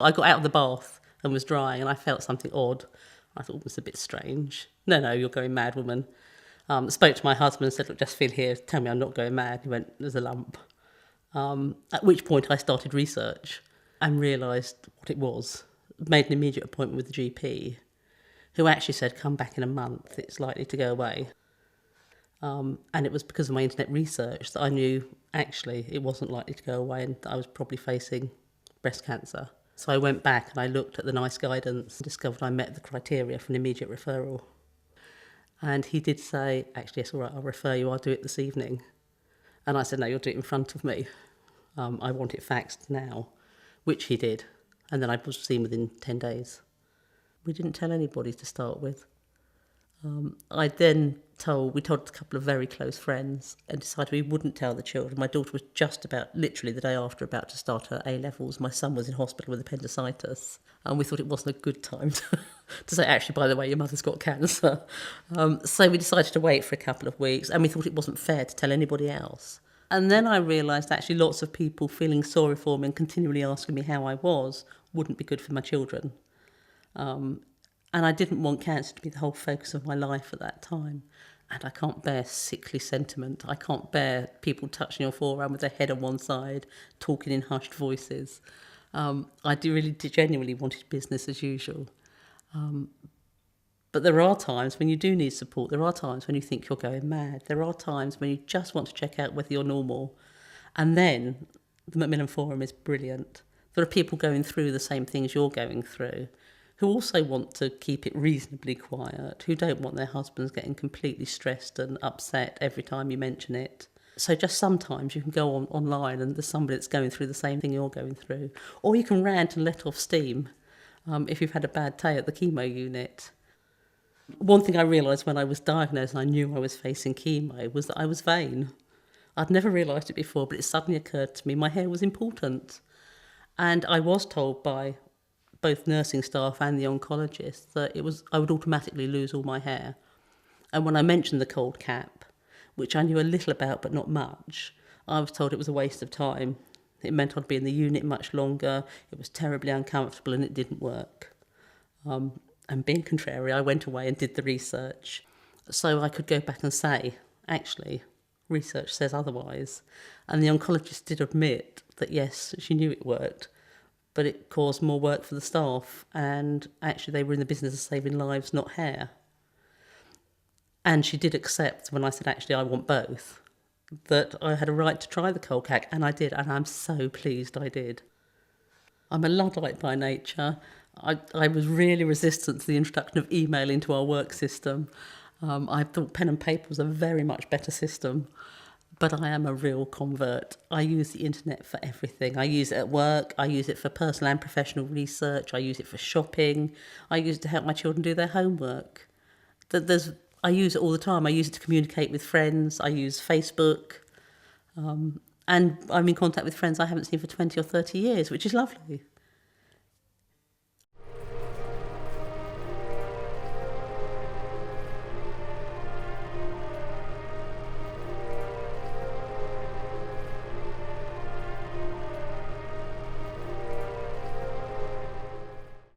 I got out of the bath and was drying, and I felt something odd. I thought it was a bit strange. No, you're going mad, woman. Spoke to my husband and said, look, just feel here, tell me I'm not going mad. He went, there's a lump. At which point I started research and realised what it was. Made an immediate appointment with the GP, who actually said, come back in a month, it's likely to go away. And it was because of my internet research that I knew actually it wasn't likely to go away and I was probably facing breast cancer. So I went back and I looked at the NICE guidance and discovered I met the criteria for an immediate referral. And he did say, actually, yes, all right, I'll refer you, I'll do it this evening. And I said, no, you'll do it in front of me. I want it faxed now, which he did. And then I was seen within 10 days. We didn't tell anybody to start with. We told a couple of very close friends and decided we wouldn't tell the children. My daughter was just about, literally the day after, about to start her A-levels. My son was in hospital with appendicitis. And we thought it wasn't a good time to say, actually, by the way, your mother's got cancer. So we decided to wait for a couple of weeks, and we thought it wasn't fair to tell anybody else. And then I realised actually lots of people feeling sorry for me and continually asking me how I was wouldn't be good for my children. And I didn't want cancer to be the whole focus of my life at that time. And I can't bear sickly sentiment. I can't bear people touching your forearm with their head on one side, talking in hushed voices. I genuinely wanted business as usual. But there are times when you do need support. There are times when you think you're going mad. There are times when you just want to check out whether you're normal. And then the Macmillan Forum is brilliant. There are people going through the same things you're going through, who also want to keep it reasonably quiet, who don't want their husbands getting completely stressed and upset every time you mention it. So just sometimes you can go online and there's somebody that's going through the same thing you're going through. Or you can rant and let off steam if you've had a bad day at the chemo unit. One thing I realised when I was diagnosed and I knew I was facing chemo was that I was vain. I'd never realised it before, but it suddenly occurred to me my hair was important. And I was told by both nursing staff and the oncologist that I would automatically lose all my hair. And when I mentioned the cold cap, which I knew a little about but not much, I was told it was a waste of time. It meant I'd be in the unit much longer, it was terribly uncomfortable and it didn't work. And being contrary, I went away and did the research so I could go back and say, actually, research says otherwise. And the oncologist did admit that yes, she knew it worked, but it caused more work for the staff, and actually they were in the business of saving lives, not hair. And she did accept when I said, actually, I want both, that I had a right to try the cold cack, and I did, and I'm so pleased I did. I'm a Luddite by nature. I was really resistant to the introduction of email into our work system. I thought pen and paper was a very much better system. But I am a real convert. I use the internet for everything. I use it at work. I use it for personal and professional research. I use it for shopping. I use it to help my children do their homework. I use it all the time. I use it to communicate with friends. I use Facebook. And I'm in contact with friends I haven't seen for 20 or 30 years, which is lovely.